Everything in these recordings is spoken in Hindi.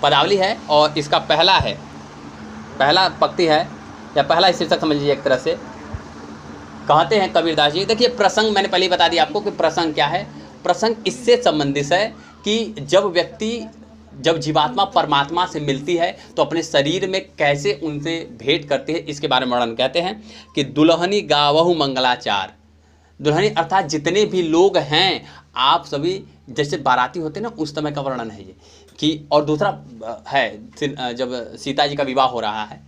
पदावली है और इसका पहला पंक्ति है या पहला शीर्षक समझ लीजिए एक तरह से। कहते हैं कबीरदास जी, देखिए प्रसंग मैंने पहले ही बता दिया आपको कि प्रसंग क्या है। प्रसंग इससे संबंधित है कि जब जीवात्मा परमात्मा से मिलती है तो अपने शरीर में कैसे उनसे भेंट करती है, इसके बारे में वर्णन कहते हैं कि दुल्हनी गावहु मंगलाचार। दुल्हनी अर्थात जितने भी लोग हैं आप सभी जैसे बाराती होते हैं ना, उस समय का वर्णन है ये कि। और दूसरा है जब सीता जी का विवाह हो रहा है,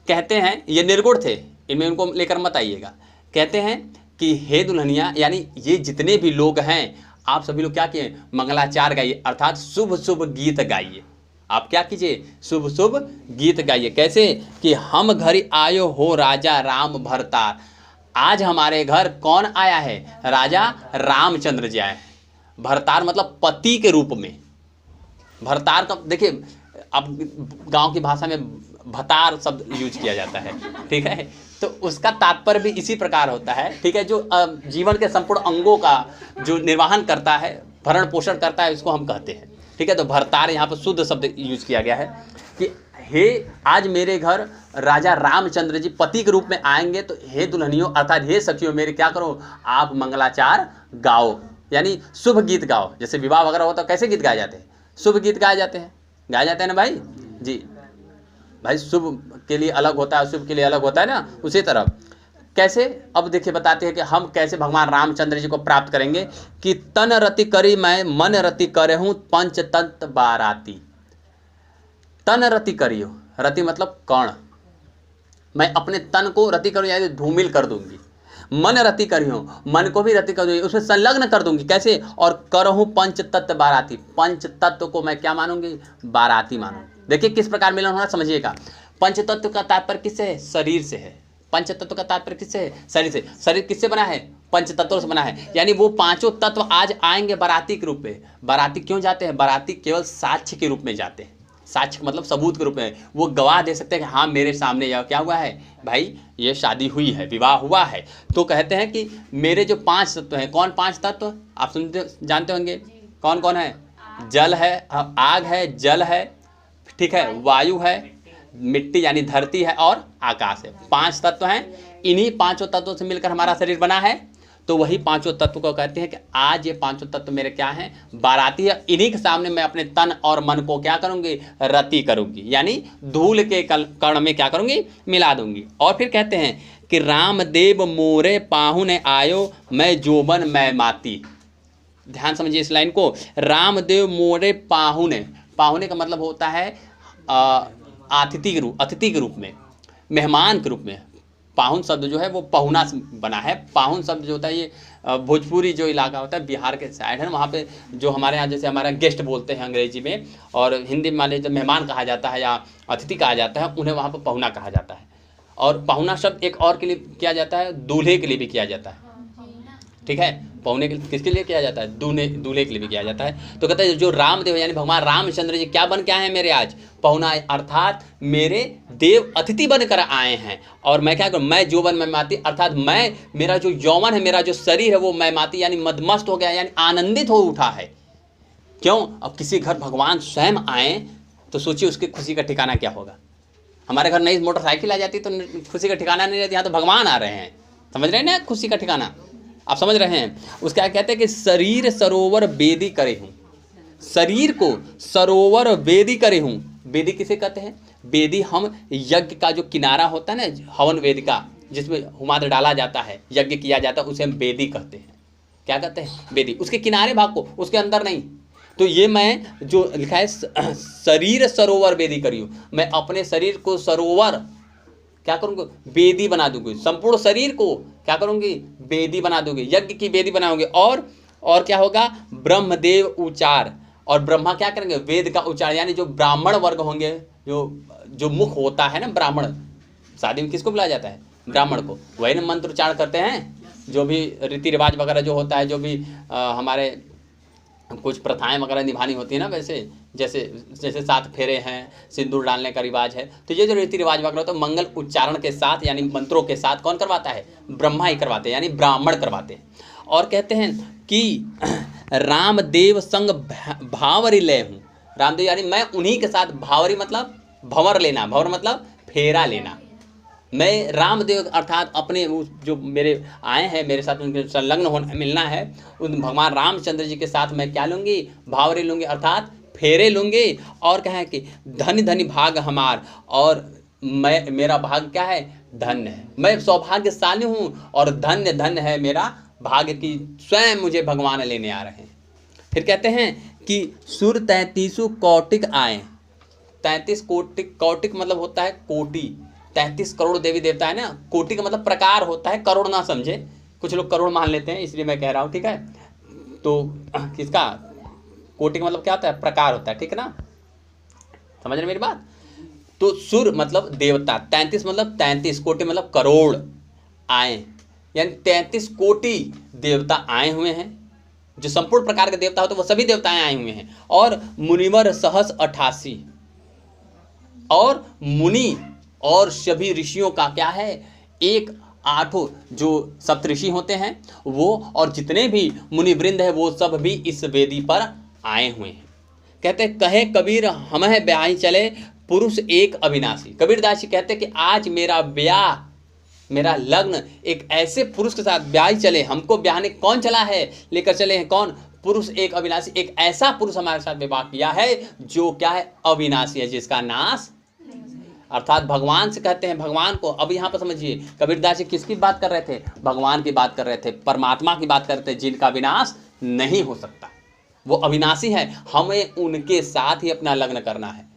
कहते हैं ये निर्गुण थे, इनमें उनको लेकर मत आइएगा। कहते हैं कि हे दुल्हनिया, यानी ये जितने भी लोग हैं आप सभी लोग क्या किए, मंगलाचार गाइए, अर्थात शुभ शुभ गीत गाइए। आप क्या कीजिए, शुभ शुभ गीत गाइए। कैसे कि हम घर आयो हो राजा राम भरतार। आज हमारे घर कौन आया है, राजा रामचंद्र जी आए हैं। भरतार मतलब पति के रूप में। भरतार का देखिए अब गांव की भाषा में भतार शब्द यूज किया जाता है, ठीक है, तो उसका तात्पर्य भी इसी प्रकार होता है, ठीक है, जो जीवन के संपूर्ण अंगों का जो निर्वहन करता है, भरण पोषण करता है, इसको हम कहते हैं, ठीक है। तो भरतार यहाँ पर शुद्ध शब्द यूज किया गया है कि हे आज मेरे घर राजा रामचंद्र जी पति के रूप में आएंगे, तो हे दुल्हनियों अर्थात हे सखियों मेरे क्या करो, आप मंगलाचार गाओ, यानी शुभ गीत गाओ। जैसे विवाह वगैरह होता है कैसे गीत गाए जाते हैं, शुभ गीत गाए जाते हैं ना भाई जी। भाई शुभ के लिए अलग होता है, अशुभ के लिए अलग होता है ना, उसी तरह कैसे। अब देखिए बताते हैं कि हम कैसे भगवान रामचंद्र जी को प्राप्त करेंगे कि तन रति करी मैं मन रति करे हूँ पंच तंत बाराती। तन रति करियो, रति मतलब कर्ण, मैं अपने तन को रति करूँ यानी धूमिल कर दूंगी। मन रति करियो, मन को भी रति कर दूंगी, उसमें संलग्न कर दूंगी। कैसे, और करहूँ पंच तत्व बाराती। पंच तत्व को मैं क्या मानूंगी, बाराती मानूंगी। देखिए किस प्रकार मिलन होना समझिएगा। पंच तत्व का तात्पर्य किससे है, शरीर से है। पंच तत्व का तात्पर्य किससे है, शरीर से। शरीर किससे बना है, पंच तत्वों से बना है। यानी वो पांचों तत्व आज आएंगे बाराती के रूप में। बाराती क्यों जाते हैं, बाराती केवल साक्ष्य के रूप में जाते हैं। साक्ष्य मतलब सबूत के रूप में, वो गवाह दे सकते हैं कि हाँ मेरे सामने यह क्या हुआ है, भाई ये शादी हुई है, विवाह हुआ है। तो कहते हैं कि मेरे जो पांच तत्व हैं, कौन पांच तत्व आप सुनते जानते होंगे, कौन कौन है, जल है, आग है, जल है, ठीक है, वायु है, मिट्टी यानी धरती है, और आकाश है। पांच तत्व हैं। इन्हीं पांचों तत्वों से मिलकर हमारा शरीर बना है। तो वही पांचों तत्व को कहते हैं कि आज ये पांचों तत्व मेरे क्या हैं, बाराती है। इन्हीं के सामने मैं अपने तन और मन को क्या करूंगी, रति करूंगी, यानी धूल के कण में क्या करूंगी, मिला दूंगी। और फिर कहते हैं कि रामदेव मोरे पाहुने आयो मैं जोबन मैं माती। ध्यान समझिए इस लाइन को, रामदेव मोरे पाहुने। पाहुने का मतलब होता है अतिथि के रूप में, मेहमान के रूप में। पाहुन शब्द जो है वो पहुना से बना है। पाहुन शब्द जो होता है ये भोजपुरी जो इलाका होता है बिहार के साइड है, वहाँ पे जो हमारे यहाँ जैसे हमारा गेस्ट बोलते हैं अंग्रेजी में, और हिंदी में मान लीजिए जब मेहमान कहा जाता है या अतिथि कहा जाता है, उन्हें वहाँ पर पहुना कहा जाता है। और पहुना शब्द एक और के लिए किया जाता है, दूल्हे के लिए भी किया जाता है, ठीक है। पहुने के किसके लिए किया जाता है, दूल्हे के लिए भी किया जाता है। तो कहते हैं जो रामदेव यानी भगवान रामचंद्र जी क्या बन के आए हैं मेरे आज, पहुना, अर्थात मेरे देव अतिथि बनकर आए हैं। और मैं क्या करूँ, मैं जोबन मैं माती, अर्थात मैं, मेरा जो यौवन है, मेरा जो शरीर है वो मैं माती यानी मदमस्त हो गया, यानी आनंदित हो उठा है। क्यों, अब किसी घर भगवान स्वयं आए तो सोचिए उसकी खुशी का ठिकाना क्या होगा। हमारे घर नई मोटरसाइकिल आ जाती तो खुशी का ठिकाना नहीं रहती, यहाँ तो भगवान आ रहे हैं, समझ रहे हैं ना खुशी का ठिकाना, आप समझ रहे हैं। उसका कहते हैं कि शरीर सरोवर वेदी करे हूँ, शरीर को सरोवर वेदी करे हूँ। वेदी किसे कहते हैं, वेदी हम यज्ञ का जो किनारा होता है ना, हवन वेदी का, जिसमें हुमाद डाला जाता है, यज्ञ किया जाता है, उसे हम वेदी कहते हैं। क्या कहते हैं, वेदी। उसके किनारे भाग को, उसके अंदर नहीं। तो ये मैं जो लिखा है शरीर सरोवर वेदी करी हूँ, मैं अपने शरीर को सरोवर क्या करूँगी, वेदी बना दूंगी। संपूर्ण शरीर को क्या करूँगी, वेदी बना दूंगी, यज्ञ की वेदी बनाऊंगी। और क्या होगा, ब्रह्मदेव उच्चार, और ब्रह्मा क्या करेंगे, वेद का उच्चार, यानी जो ब्राह्मण वर्ग होंगे, जो मुख होता है ना ब्राह्मण, शादी में किसको बुलाया जाता है, ब्राह्मण को, वही ना मंत्र उच्चारण करते हैं। जो भी रीति रिवाज वगैरह जो होता है, जो भी हमारे कुछ प्रथाएं वगैरह निभानी होती है ना, वैसे जैसे 7 फेरे हैं, सिंदूर डालने का रिवाज है, तो ये जो रीति रिवाज वगैरह होता है मंगल उच्चारण के साथ यानी मंत्रों के साथ कौन करवाता है, ब्रह्मा ही करवाते हैं, यानी ब्राह्मण करवाते हैं। और कहते हैं कि रामदेव संग भावरी लय हूँ, रामदेव यानी मैं उन्हीं के साथ, भावरी मतलब भंवर लेना, भंवर मतलब फेरा लेना। मैं रामदेव अर्थात अपने जो मेरे आए हैं मेरे साथ, उनके संलग्न होना मिलना है, उन भगवान रामचंद्र जी के साथ मैं क्या लूँगी, भावरे लूँगी अर्थात फेरे लूँगी। और क्या है कि धनी धनी भाग हमार, और मैं, मेरा भाग क्या है, धन्य है, मैं सौभाग्यशाली हूँ और धन्य धन्य है मेरा भाग्य की स्वयं मुझे भगवान लेने आ रहे हैं। फिर कहते हैं कि सुर 33 कौटिक आए। 33 कौटिक, कौटिक मतलब होता है कोटि, 33 करोड़ देवी देवता है ना। कोटि का मतलब प्रकार होता है, करोड़ ना समझे, कुछ लोग करोड़ मान लेते हैं इसलिए मैं कह रहा हूँ, ठीक है। तो किसका कोटि का मतलब क्या होता है, प्रकार होता है, ठीक है ना, समझ रहे मेरी बात। तो सुर मतलब देवता, 33 मतलब 33, कोटि मतलब करोड़ आए, यानी 33 कोटि देवता आए हुए हैं। जो संपूर्ण प्रकार के देवता होते हैं वो सभी देवताएं आए हुए हैं। और मुनिवर सहस 88, और मुनि और सभी ऋषियों का क्या है, एक 8 जो सप्तऋषि होते हैं वो, और जितने भी मुनिवृंद है वो सब भी इस वेदी पर आए हुए हैं। कहते कहे कबीर हम है ब्याही चले, पुरुष एक अविनाशी। कबीरदास जी कहते कि आज मेरा ब्याह, मेरा लग्न एक ऐसे पुरुष के साथ ब्याही चले, हमको ब्याहने कौन चला है, लेकर चले हैं कौन, पुरुष एक अविनाशी। एक ऐसा पुरुष हमारे साथ विवाह किया है जो क्या है, अविनाशी है, जिसका नाश, अर्थात भगवान से कहते हैं, भगवान को। अब यहाँ पर समझिए कबीरदास जी किसकी बात कर रहे थे, भगवान की बात कर रहे थे, परमात्मा की बात कर रहे थे, जिनका विनाश नहीं हो सकता, वो अविनाशी है, हमें उनके साथ ही अपना लग्न करना है।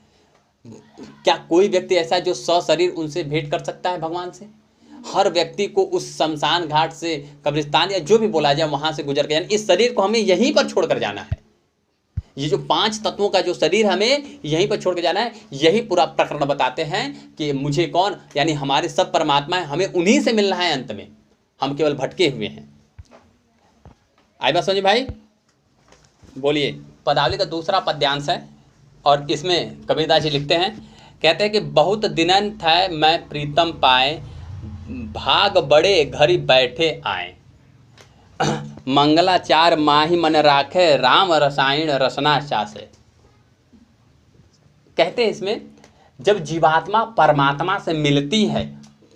क्या कोई व्यक्ति ऐसा है जो सशरीर उनसे भेंट कर सकता है भगवान से? हर व्यक्ति को उस शमशान घाट से, कब्रिस्तान या जो भी बोला जाए वहां से गुजर के, यानी इस शरीर को हमें यहीं पर छोड़कर जाना है। ये जो 5 तत्वों का जो शरीर हमें यहीं पर छोड़ के जाना है, यही पूरा प्रकरण बताते हैं कि मुझे कौन, यानी हमारे सब परमात्मा है, हमें उन्हीं से मिलना है अंत में, हम केवल भटके हुए हैं। आई बात समझे भाई? बोलिए। पदावली का दूसरा पद्यांश है और इसमें कबीरदास जी लिखते हैं, कहते हैं कि बहुत दिनन था मैं प्रीतम पाए, भाग बड़े घरी बैठे आए, मंगलाचार माही मन राखे, राम रसायन रसना चासे। कहते हैं इसमें जब जीवात्मा परमात्मा से मिलती है,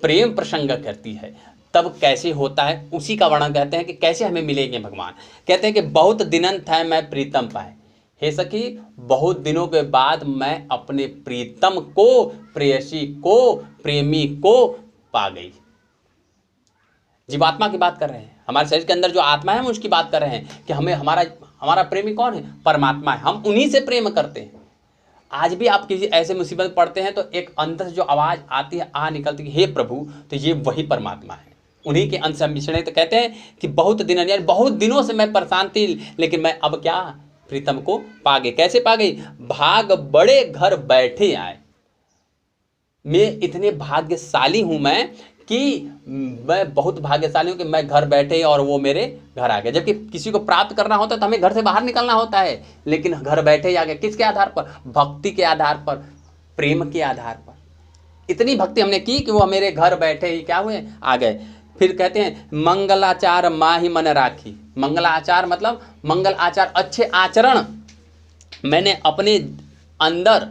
प्रेम प्रसंग करती है, तब कैसे होता है उसी का वर्णन कहते हैं कि कैसे हमें मिलेंगे भगवान। कहते हैं कि बहुत दिनन था मैं प्रीतम पाए, हे सखी बहुत दिनों के बाद मैं अपने प्रीतम को, प्रेयसी को, प्रेमी को पा गई। जीवात्मा की बात कर रहे हैं, हमारे शरीर के अंदर जो आत्मा है हम उसकी बात कर रहे हैं कि हमें हमारा प्रेमी कौन है, परमात्मा है, हम उन्हीं से प्रेम करते हैं। आज भी आप किसी ऐसे मुसीबत में पड़ते हैं तो एक अंदर से जो आवाज़ आती है, निकलती है, हे प्रभु, तो ये वही परमात्मा है, उन्हीं के अंश से हम मिश्रण। तो कहते हैं कि बहुत दिन, यानी बहुत दिनों से मैं परेशान थी, लेकिन मैं अब क्या, प्रीतम को पा गई। कैसे पा गई? भाग बड़े घर बैठे आए। मैं इतने भाग्यशाली हूं मैं कि मैं बहुत भाग्यशाली हूं कि मैं घर बैठे और वो मेरे घर आ गए। जबकि किसी को प्राप्त करना होता है तो हमें घर से बाहर निकलना होता है, लेकिन घर बैठे ही आ गए। किसके आधार पर? भक्ति के आधार पर, प्रेम के आधार पर। इतनी भक्ति हमने की कि वो मेरे घर बैठे ही क्या हुए, आ गए। फिर कहते हैं मंगलाचार माही मन राखी। मंगलाचार मतलब मंगल आचार, अच्छे आचरण मैंने अपने अंदर,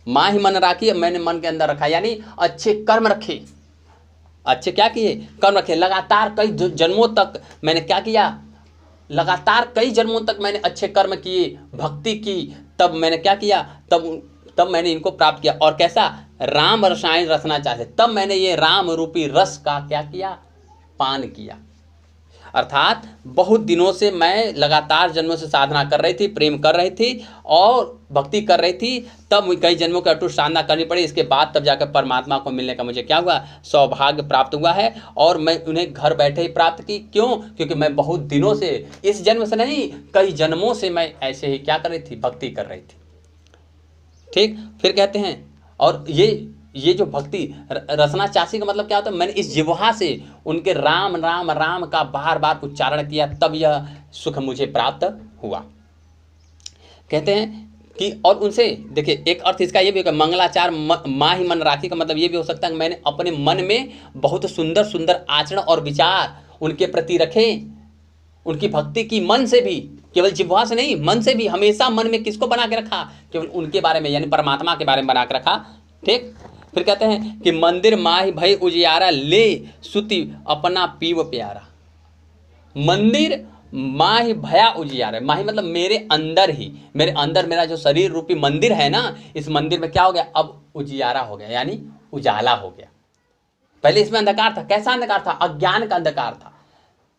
माही मन राखी, मैंने मन के अंदर रखा, यानी अच्छे कर्म रखे। अच्छे क्या किए? कर्म रखे। लगातार कई जन्मों तक मैंने क्या किया? लगातार कई जन्मों तक मैंने अच्छे कर्म किए, भक्ति की, तब मैंने क्या किया? तब मैंने इनको प्राप्त किया। और कैसा? राम रसायन रसना चाहते, तब मैंने ये राम रूपी रस का क्या किया? पान किया। अर्थात बहुत दिनों से मैं लगातार जन्मों से साधना कर रही थी, प्रेम कर रही थी और भक्ति कर रही थी, तब कई जन्मों की अटूट साधना करनी पड़ी। इसके बाद तब जाकर परमात्मा को मिलने का मुझे क्या हुआ? सौभाग्य प्राप्त हुआ है। और मैं उन्हें घर बैठे ही प्राप्त की। क्यों? क्योंकि मैं बहुत दिनों से, इस जन्म से नहीं, कई जन्मों से मैं ऐसे ही क्या कर रही थी? भक्ति कर रही थी। ठीक। फिर कहते हैं, और ये जो भक्ति रसना चासी का मतलब क्या होता है? मैंने इस जिह्वा से उनके राम राम राम का बार बार उच्चारण किया, तब यह सुख मुझे प्राप्त हुआ। कहते हैं कि और उनसे, देखिए एक अर्थ इसका ये भी होगा, मंगलाचार माही मन राखी का मतलब ये भी हो सकता है कि मैंने अपने मन में बहुत सुंदर सुंदर आचरण और विचार उनके प्रति रखे, उनकी भक्ति की मन से भी, केवल जिह्वा से नहीं, मन से भी हमेशा मन में किसको बना के रखा, केवल उनके बारे में यानी परमात्मा के बारे में बना के रखा। ठीक। फिर कहते हैं कि मंदिर माहि भई उजियारा, ले सुति अपना पीव प्यारा। मंदिर माहि भया उजियारा, माहि मतलब मेरे अंदर ही, मेरे अंदर मेरा जो शरीर रूपी मंदिर है ना, इस मंदिर में क्या हो गया, अब उजियारा हो गया यानी उजाला हो गया। पहले इसमें अंधकार था। कैसा अंधकार था? अज्ञान का अंधकार था,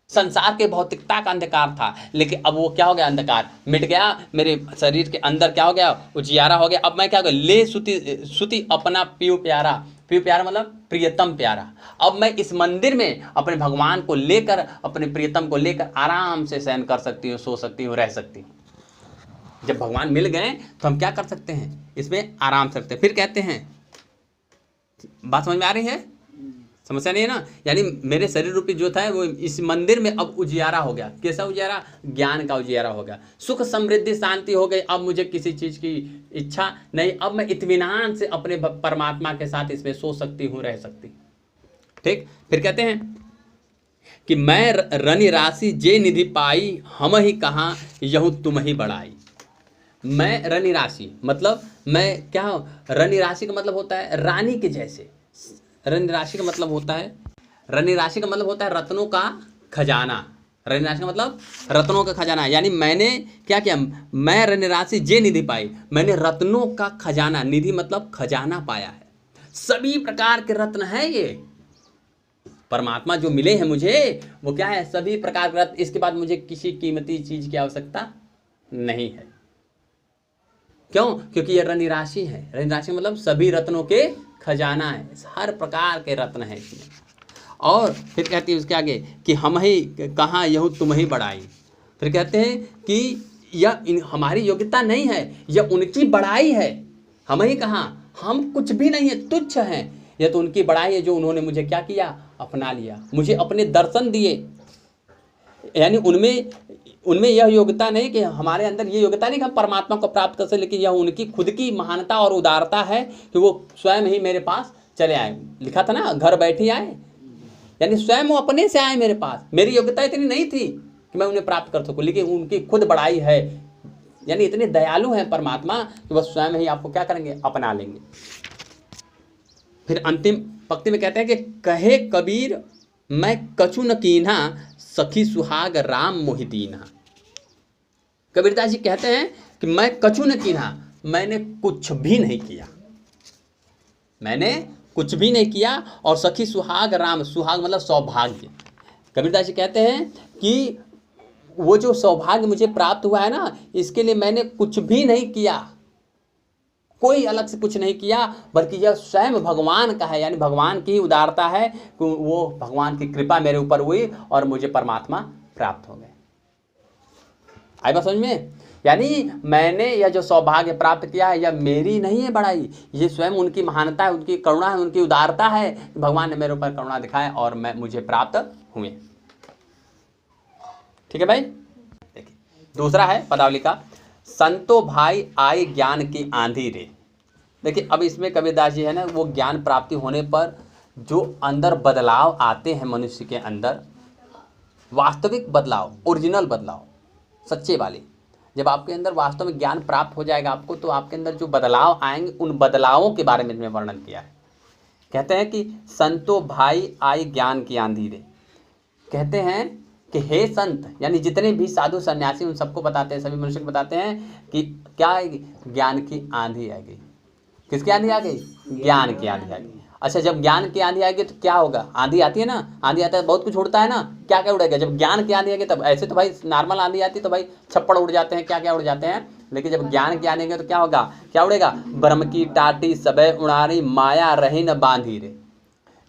संसार के भौतिकता का अंधकार था। लेकिन अब वो क्या हो गया, अंधकार मिट गया, मेरे शरीर के अंदर क्या हो गया, उजियारा हो गया। अब मैं क्या हो गया, ले सुति अपना पीव प्यारा। पीव प्यारा मतलब प्रियतम प्यारा। अब मैं इस मंदिर में अपने भगवान को लेकर, अपने प्रियतम को लेकर आराम से शयन कर सकती हूँ, सो सकती हूँ, रह सकती हूँ। जब भगवान मिल गए तो हम क्या कर सकते हैं, इसमें आराम से सकते हैं। फिर कहते हैं, बात समझ में आ रही है, समस्या नहीं है ना। यानी मेरे शरीर रूपी जो था वो इस मंदिर में अब उजियारा हो गया। कैसा उजियारा? ज्ञान का उजियारा हो गया। सुख समृद्धि शांति हो गई। अब मुझे किसी चीज की इच्छा नहीं, अब मैं इत्मीनान से अपने परमात्मा के साथ इसमें सो सकती हूँ, रह सकती। ठीक। फिर कहते हैं कि मैं रनि राशि जे निधि पाई, हम ही कहाँ यहूँ तुम ही बढ़ाई। मैं रनि राशि मतलब मैं क्या हूँ, रनि राशि का मतलब होता है रानी के जैसे। रनि राशि का मतलब होता है, रनि राशि का मतलब होता है रत्नों का खजाना। रनि राशि का मतलब रत्नों का खजाना। यानी मैंने क्या किया, मैं रनि राशि जे निधि पाई, मैंने रत्नों का खजाना, निधि मतलब खजाना पाया है। सभी प्रकार के रत्न है ये। परमात्मा जो मिले हैं मुझे वो क्या है, सभी प्रकार के रत्न। इसके बाद मुझे किसी कीमती चीज की आवश्यकता नहीं है। क्यों? क्योंकि ये रनि राशि है। रनि राशि मतलब सभी रत्नों के खजाना है, हर प्रकार के रत्न है इसमें। और फिर कहती है उसके आगे कि हम ही कहाँ यहूँ तुम ही बढ़ाई। फिर कहते हैं कि यह हमारी योग्यता नहीं है, यह उनकी बढ़ाई है। हम ही कहाँ, हम कुछ भी नहीं है, तुच्छ हैं। यह तो उनकी बढ़ाई है जो उन्होंने मुझे क्या किया, अपना लिया, मुझे अपने दर्शन दिए। यानी उनमें यह योग्यता नहीं कि हमारे अंदर ये योग्यता नहीं कि हम परमात्मा को प्राप्त कर सकें, लेकिन यह उनकी खुद की महानता और उदारता है कि वो स्वयं ही मेरे पास चले आए। लिखा था ना, घर बैठे आए, यानी स्वयं वो अपने से आए मेरे पास। मेरी योग्यता इतनी नहीं थी कि मैं उन्हें प्राप्त कर सकूं, लेकिन उनकी खुद बड़ाई है। यानी इतने दयालु हैं परमात्मा कि वह स्वयं ही आपको क्या करेंगे, अपना लेंगे। फिर अंतिम पंक्ति में कहते हैं कि कहे कबीर मैं कछु न कीन्हा, सखी सुहाग राम मोहिदीना। कबीरदास जी कहते हैं कि मैं कछु न कीन्हा, मैंने कुछ भी नहीं किया, मैंने कुछ भी नहीं किया। और सखी सुहाग राम, सुहाग मतलब सौभाग्य। कबीरदास जी कहते हैं कि वो जो सौभाग्य मुझे प्राप्त हुआ है ना, इसके लिए मैंने कुछ भी नहीं किया, कोई अलग से कुछ नहीं किया, बल्कि यह स्वयं भगवान का है। यानी भगवान की उदारता है कि वो भगवान की कृपा मेरे ऊपर हुई और मुझे परमात्मा प्राप्त हो गए। आई बात समझ में? यानी मैंने यह जो सौभाग्य प्राप्त किया है, यह मेरी नहीं है बढ़ाई, ये स्वयं उनकी महानता है, उनकी करुणा है, उनकी उदारता है। भगवान ने मेरे ऊपर करुणा दिखाया और मुझे प्राप्त हुए। ठीक है भाई। देखिए दूसरा है पदावली का, संतो भाई आए ज्ञान की आंधी रे। देखिए अब इसमें कबीरदास जी है ना, वो ज्ञान प्राप्ति होने पर जो अंदर बदलाव आते हैं मनुष्य के अंदर, वास्तविक बदलाव, ओरिजिनल बदलाव, सच्चे वाले, जब आपके अंदर वास्तव में ज्ञान प्राप्त हो जाएगा आपको, तो आपके अंदर जो बदलाव आएंगे उन बदलावों के बारे में इसमें वर्णन किया है। कहते हैं कि संतो भाई आए ज्ञान की आंधी रे। कहते हैं कि हे संत, यानी जितने भी साधु सन्यासी, उन सबको बताते हैं, सभी मनुष्य को बताते हैं कि क्या आएगी, ज्ञान की आंधी आएगी। किसकी आंधी आ गई? ज्ञान की आंधी आ गई। अच्छा, जब ज्ञान की आंधी आएगी तो क्या होगा? आंधी आती है ना, आंधी आता है बहुत कुछ उड़ता है ना, क्या क्या उड़ेगा? जब ज्ञान की आंधी आएगी तब। ऐसे तो भाई नॉर्मल आंधी आती तो भाई छप्पड़ उड़ जाते हैं, क्या क्या उड़ जाते हैं, लेकिन जब ज्ञान की आंधी आएगी तो क्या होगा? क्या उड़ेगा? ब्रह्म की टाटी सबे उड़ारी, माया रही न बांधी रे।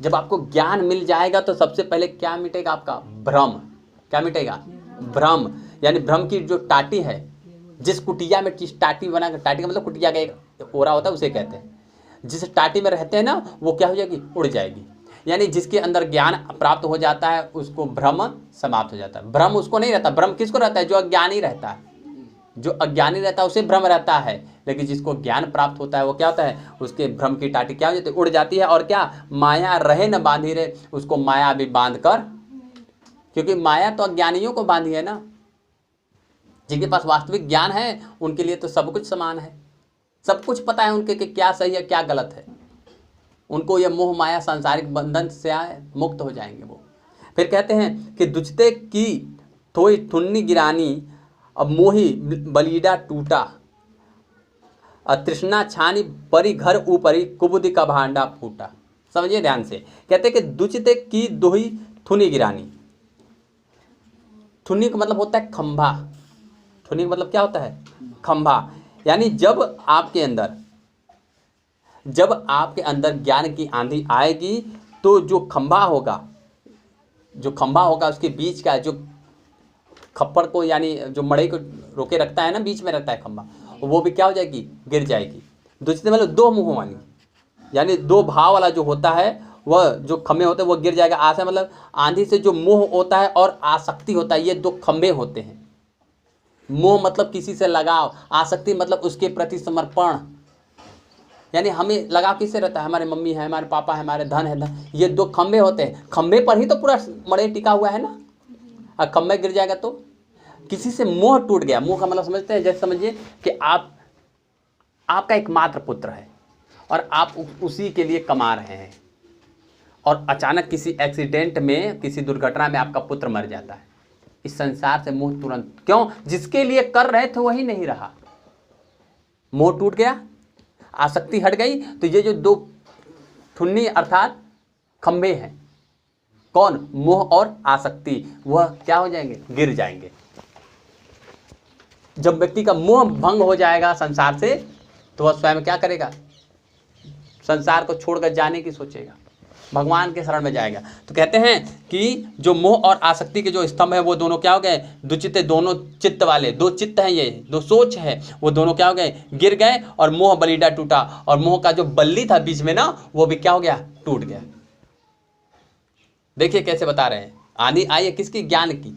जब आपको ज्ञान मिल जाएगा तो सबसे पहले क्या मिटेगा? आपका भ्रम। क्या मिटेगा? भ्रम। यानी भ्रम की जो टाटी है, जिस कुटिया में टाटी बना, टाटी का मतलब कुटिया का एक ओरा होता है, उसे कहते हैं। जिस टाटी में रहते हैं ना, वो क्या हो जाएगी? उड़ जाएगी। यानी जिसके अंदर ज्ञान प्राप्त हो जाता है उसको भ्रम समाप्त हो जाता है। भ्रम उसको नहीं रहता। भ्रम किसको रहता है? जो अज्ञानी रहता है। जो अज्ञानी रहता है उसे भ्रम रहता है, लेकिन जिसको ज्ञान प्राप्त होता है वो क्या होता है? उसके भ्रम की टाटी क्या हो जाती है? उड़ जाती है। और क्या? माया रहे न बांधी रे, उसको माया भी बांध कर, क्योंकि माया तो अज्ञानियों को बांधी है ना। जिनके पास वास्तविक ज्ञान है उनके लिए तो सब कुछ समान है, सब कुछ पता है उनके कि क्या सही है क्या गलत है। उनको ये मोह माया सांसारिक बंधन से मुक्त हो जाएंगे वो। फिर कहते हैं कि दुचते की थोई थुन्नी गिरानी, अब मोही बलीडा टूटा, तृष्णा छानी परी घर ऊपरी, कुबुद्धि का भांडा फूटा। समझिए ध्यान से, कहते हैं कि दुचते की दोही थुनी गिरानी। थुनी का मतलब होता है खंभा, थुनी का मतलब क्या होता है? खंभा। यानी जब आपके अंदर ज्ञान की आंधी आएगी तो जो खंभा होगा उसके बीच का जो खप्पड़ को यानी जो मड़ई को रोके रखता है ना, बीच में रहता है खंभा, वो भी क्या हो जाएगी? गिर जाएगी। दूसरे मतलब दो मुँह वाली, यानी दो भाव वाला जो होता है वह जो खंभे होते हैं वो गिर जाएगा। आशा मतलब आंधी से जो मोह होता है और आसक्ति होता है, ये दो खंभे होते हैं। मोह मतलब किसी से लगाव, आसक्ति मतलब उसके प्रति समर्पण। यानी हमें लगाव किससे रहता है? हमारे मम्मी है, हमारे पापा है, हमारे धन है, धन। ये दो खंभे होते हैं, खंभे पर ही तो पूरा मड़ई टिका हुआ है ना। और खंभे गिर जाएगा तो किसी से मोह टूट गया। मोह का मतलब समझते हैं, जैसे समझिए कि आपका एकमात्र पुत्र है और आप उसी के लिए कमा रहे हैं और अचानक किसी एक्सीडेंट में, किसी दुर्घटना में आपका पुत्र मर जाता है। इस संसार से मोह तुरंत, क्यों? जिसके लिए कर रहे थे वही नहीं रहा, मोह टूट गया, आसक्ति हट गई। तो ये जो दो थुन्नी अर्थात खंभे हैं, कौन? मोह और आसक्ति, वह क्या हो जाएंगे? गिर जाएंगे। जब व्यक्ति का मोह भंग हो जाएगा संसार से तो वह स्वयं क्या करेगा? संसार को छोड़कर जाने की सोचेगा, भगवान के शरण में जाएगा। तो कहते हैं कि जो मोह और आसक्ति के जो स्तंभ है वो दोनों क्या हो गए? दुचित्ते, दोनों चित्त वाले, दो चित्त हैं, ये दो सोच है, वो दोनों क्या हो गए? गिर गए। और मोह बलीडा टूटा, और मोह का जो बल्ली था बीच में ना, वो भी क्या हो गया? टूट गया। देखिए कैसे बता रहे हैं, आंधी आई है किसकी? ज्ञान की।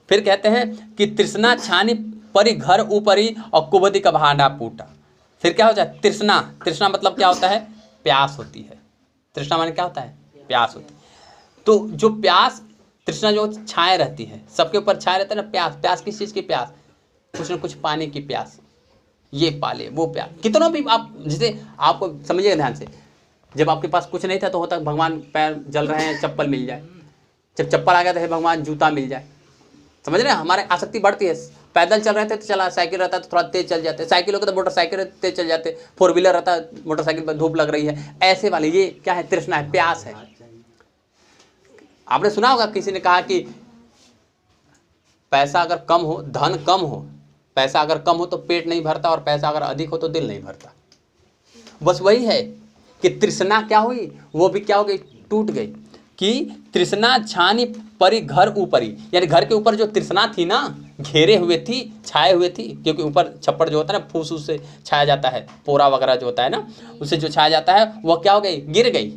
फिर कहते हैं कि तृष्णा छानी परी घर ऊपरी, और कुबुद्धि का भांडा फूटा। फिर क्या हो जाए? तृष्णा, तृष्णा मतलब क्या होता है? प्यास होती है। तृष्णा माने क्या होता है? प्यास होती है। तो जो प्यास, तृष्णा जो छाए रहती है, सबके ऊपर छाए रहता है ना प्यास। प्यास किस चीज़ की प्यास? कुछ ना कुछ पाने की प्यास, ये पाले वो प्यास। कितना भी आप, जैसे आपको समझिएगा ध्यान से, जब आपके पास कुछ नहीं था तो होता भगवान पैर जल रहे हैं चप्पल मिल जाए, जब चप्पल आ गया तो भगवान जूता मिल जाए। समझ रहे हैं? हमारे आसक्ति बढ़ती है। पैदल चल रहे थे तो चला, साइकिल रहता है तो थोड़ा तेज चल जाते, साइकिल होकर तो मोटरसाइकिल तेज चल जाते, फोर व्हीलर रहता है मोटरसाइकिल पर धूप लग रही है, ऐसे वाले। ये क्या है? तृष्णा है, प्यास है। आपने सुना होगा किसी ने कहा कि पैसा अगर कम हो, धन कम हो, पैसा अगर कम हो तो पेट नहीं भरता, और पैसा अगर अधिक हो तो दिल नहीं भरता। बस वही है कि तृष्णा क्या हुई? वो भी क्या हो गई? टूट गई। कि तृष्णा छानी परी घर ऊपरी, यानी घर के ऊपर जो तृष्णा थी ना, घेरे हुए थी, छाए हुए थी, क्योंकि ऊपर छप्पड़ जो होता है ना, फूस से छाया जाता है, पोरा वगैरह जो होता है ना, उससे जो छाया जाता है, वह क्या हो गई? गिर गई।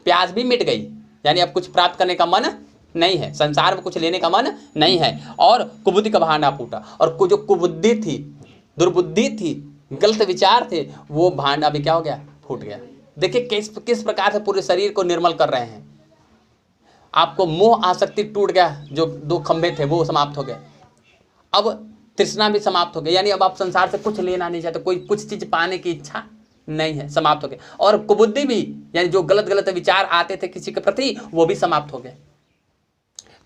प्यास भी मिट गई, यानी अब कुछ प्राप्त करने का मन नहीं है, संसार में कुछ लेने का मन नहीं है। और कुबुद्धि का भांडा फूटा, और जो कुबुद्धि थी, दुर्बुद्धि थी, गलत विचार थे, वो भांडा भी क्या हो गया? फूट गया। देखिए किस प्रकार से पूरे शरीर को निर्मल कर रहे हैं। आपको मोह आसक्ति टूट गया, जो दो खंभे थे वो समाप्त हो गए। अब तृष्णा भी समाप्त हो गई, यानी अब आप संसार से कुछ लेना नहीं चाहते, कोई कुछ चीज पाने की इच्छा नहीं है, समाप्त हो गए। और कुबुद्धि भी, यानी जो गलत गलत विचार आते थे किसी के प्रति, वो भी समाप्त हो गए।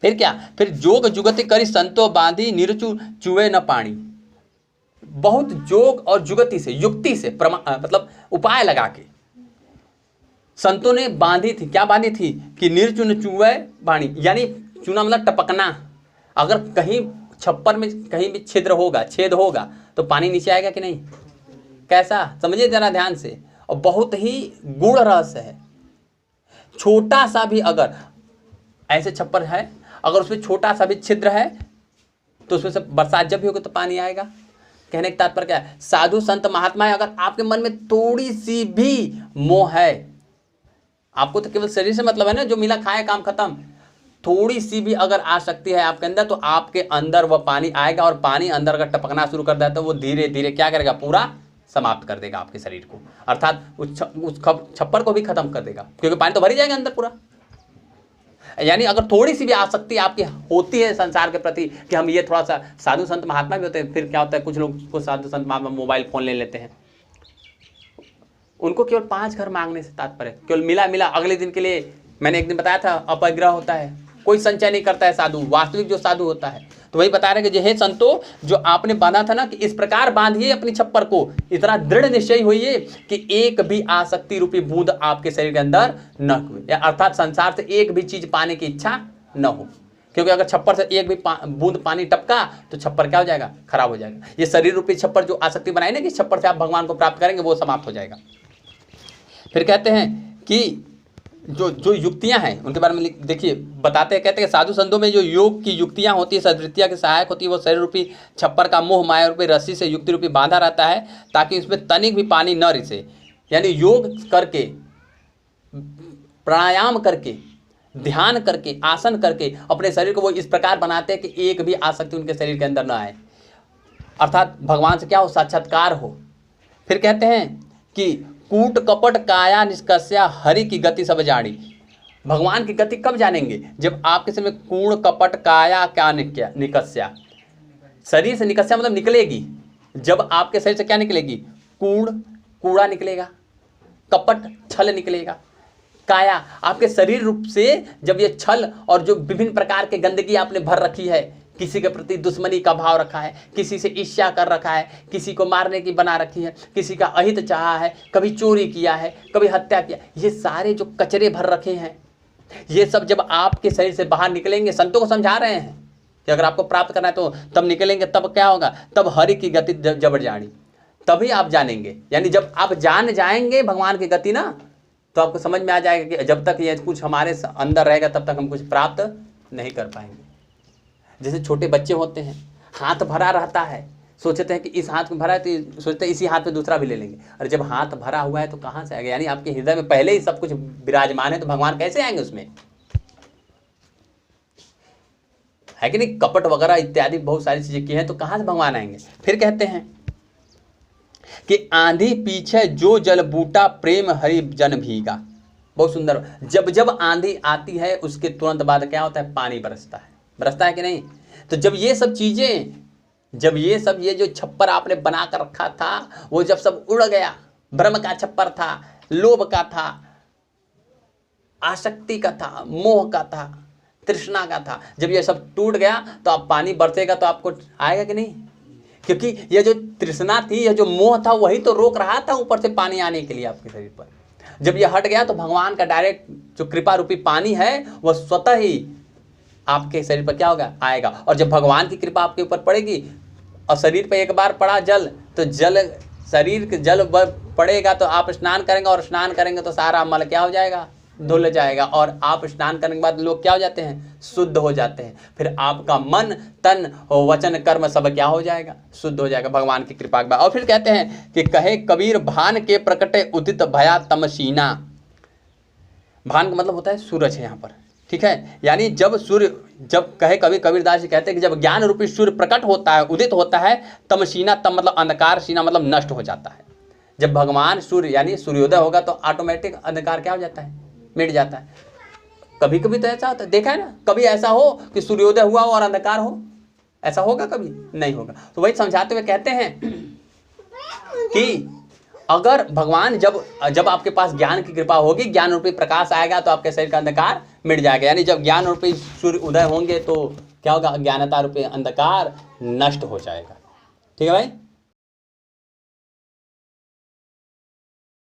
फिर क्या? फिर जोग जुगति करी संतो बांधी, निरचु चुए न पानी। बहुत जोग और जुगति से, युक्ति से, मतलब उपाय लगा के संतों ने बांधी थी। क्या बांधी थी? कि निर्चुन चुए पानी, यानी चूना मतलब टपकना। अगर कहीं छप्पर में कहीं भी छिद्र होगा, छेद होगा, तो पानी नीचे आएगा कि नहीं? कैसा? समझिए जरा ध्यान से। और बहुत ही गूढ़ रहस्य है। छोटा सा भी अगर ऐसे छप्पर है, अगर उसमें छोटा सा भी छिद्र है तो उसमें से बरसात जब भी होगी तो पानी आएगा। कहने का तात्पर्य क्या है? साधु संत महात्मा है, अगर आपके मन में थोड़ी सी भी मोह है, आपको तो केवल शरीर से मतलब है ना, जो मिला खाए काम खत्म, थोड़ी सी भी अगर आसक्ति है आपके अंदर, तो आपके अंदर वह पानी आएगा, और पानी अंदर अगर टपकना शुरू कर देता है तो वो धीरे धीरे क्या करेगा? पूरा समाप्त कर देगा आपके शरीर को, अर्थात उस छप्पर को भी खत्म कर देगा, क्योंकि पानी तो भर ही जाएगा अंदर पूरा। यानी अगर थोड़ी सी भी आसक्ति आपकी होती है संसार के प्रति कि हम ये थोड़ा सा, साधु संत महात्मा भी होते हैं, फिर क्या होता है कुछ लोग को साधु संत महात्मा मोबाइल फ़ोन ले लेते हैं, उनको केवल 5 घर मांगने से तात्पर्य, केवल मिला मिला अगले दिन के लिए। मैंने एक दिन बताया था अपग्रह होता है, कोई संचय नहीं करता है साधु, वास्तविक जो साधु होता है। तो वही बता रहे हैं कि हे संतो, जो आपने बांधा था ना, कि इस प्रकार बांधिए अपनी छप्पर को, इतना दृढ़ निश्चय होइए कि एक भी आसक्ति रूपी बूंद आपके शरीर के अंदर न हुए, अर्थात संसार से एक भी चीज पाने की इच्छा न हो। क्योंकि अगर छप्पर से एक भी बूंद पानी टपका तो छप्पर क्या हो जाएगा, खराब हो जाएगा। ये शरीर रूपी छप्पर जो आसक्ति बनाई ना कि छप्पर से आप भगवान को प्राप्त करेंगे, वो समाप्त हो जाएगा। फिर कहते हैं कि जो युक्तियां हैं उनके बारे में देखिए, बताते हैं, कहते हैं साधु संतों में जो योग की युक्तियां होती है, सद्वृत्तियां के सहायक होती है, वो शरीर रूपी छप्पर का मोह माया रूपी रस्सी से युक्ति रूपी बांधा रहता है, ताकि उसमें तनिक भी पानी न रिसे। यानी योग करके, प्राणायाम करके, ध्यान करके, आसन करके अपने शरीर को वो इस प्रकार बनाते हैं कि एक भी आसक्ति उनके शरीर के अंदर न आए, अर्थात भगवान से क्या हो, साक्षात्कार हो। फिर कहते हैं कि कूट कपट काया निष्कस्या हरि की गति सब जानी। भगवान की गति कब जानेंगे, जब आपके शरीर में कूड़ कपट काया क्या निकस्या, शरीर से निकस्या मतलब निकलेगी, जब आपके शरीर से क्या निकलेगी, कूड़ा निकलेगा, कपट छल निकलेगा, काया आपके शरीर रूप से जब ये छल और जो विभिन्न प्रकार के गंदगी आपने भर रखी है, किसी के प्रति दुश्मनी का भाव रखा है, किसी से ईर्ष्या कर रखा है, किसी को मारने की बना रखी है, किसी का अहित चाहा है, कभी चोरी किया है, कभी हत्या किया, ये सारे जो कचरे भर रखे हैं, ये सब जब आपके शरीर से बाहर निकलेंगे, संतों को समझा रहे हैं कि अगर आपको प्राप्त करना है तो तब निकलेंगे, तब क्या होगा, तब हरि की गति जबर जानी, तभी आप जानेंगे। यानी जब आप जान जाएंगे भगवान की गति ना, तो आपको समझ में आ जाएगा कि जब तक ये कुछ हमारे अंदर रहेगा तब तक हम कुछ प्राप्त नहीं कर पाएंगे। जैसे छोटे बच्चे होते हैं, हाथ भरा रहता है, सोचते हैं कि इस हाथ में भरा है तो सोचते हैं इसी हाथ में दूसरा भी ले लेंगे, और जब हाथ भरा हुआ है तो कहाँ से आएगा, यानी आपके हृदय में पहले ही सब कुछ विराजमान है, तो भगवान कैसे आएंगे उसमें, है कि नहीं। कपट वगैरह इत्यादि बहुत सारी चीजें की हैं, तो कहाँ से भगवान आएंगे। फिर कहते हैं कि आंधी पीछे जो जल बूटा प्रेम हरि जन भीगा। बहुत सुंदर, जब जब आंधी आती है उसके तुरंत बाद क्या होता है, पानी बरसता है कि नहीं। तो जब ये सब चीजें, जब ये सब ये जो छप्पर आपने बना कर रखा था, वो जब सब उड़ गया, भ्रम का छप्पर था, लोभ का था, आसक्ति का था, मोह का था, तृष्णा का था, जब ये सब टूट गया तो अब पानी बरसेगा तो आपको आएगा कि नहीं। क्योंकि ये जो तृष्णा थी, ये जो मोह था, वही तो रोक रहा था ऊपर से पानी आने के लिए आपके शरीर पर। जब ये हट गया तो भगवान का डायरेक्ट जो कृपा रूपी पानी है वह स्वतः ही आपके शरीर पर क्या होगा, आएगा। और जब भगवान की कृपा आपके ऊपर पड़ेगी और शरीर पर एक बार पड़ा जल, तो जल शरीर के जल पड़ेगा तो आप स्नान करेंगे, और स्नान करेंगे तो सारा मल क्या हो जाएगा, धुल जाएगा। और आप स्नान करने के बाद लोग क्या हो जाते हैं, शुद्ध हो जाते हैं। फिर आपका मन तन वचन कर्म सब क्या हो जाएगा, शुद्ध हो जाएगा भगवान की कृपा के बाद। और फिर कहते हैं कि कहे कबीर भान के प्रकटे उदित भया तमसीना। भान का मतलब होता है सूरज है यहाँ पर, ठीक है। यानी जब सूर्य, जब कहे कबीरदास जी कहते हैं कि जब ज्ञान रूपी सूर्य प्रकट होता है, उदित होता है, तमसीना, तम मतलब अंधकार, सीना मतलब नष्ट हो जाता है। जब भगवान सूर्य यानी सूर्योदय होगा तो ऑटोमेटिक अंधकार क्या हो जाता है, मिट जाता है। कभी कभी तो ऐसा होता है, देखा है ना, कभी ऐसा हो कि सूर्योदय हुआ हो और अंधकार हो, ऐसा होगा कभी नहीं होगा। तो वही समझाते हुए कहते हैं कि अगर भगवान जब आपके पास ज्ञान की कृपा होगी, ज्ञान रूपी प्रकाश आएगा तो आपके शरीर का अंधकार मिट जाएगा। यानी जब ज्ञान रूपी सूर्य उदय होंगे तो क्या होगा, अज्ञानता रूपी अंधकार नष्ट हो जाएगा। ठीक है भाई।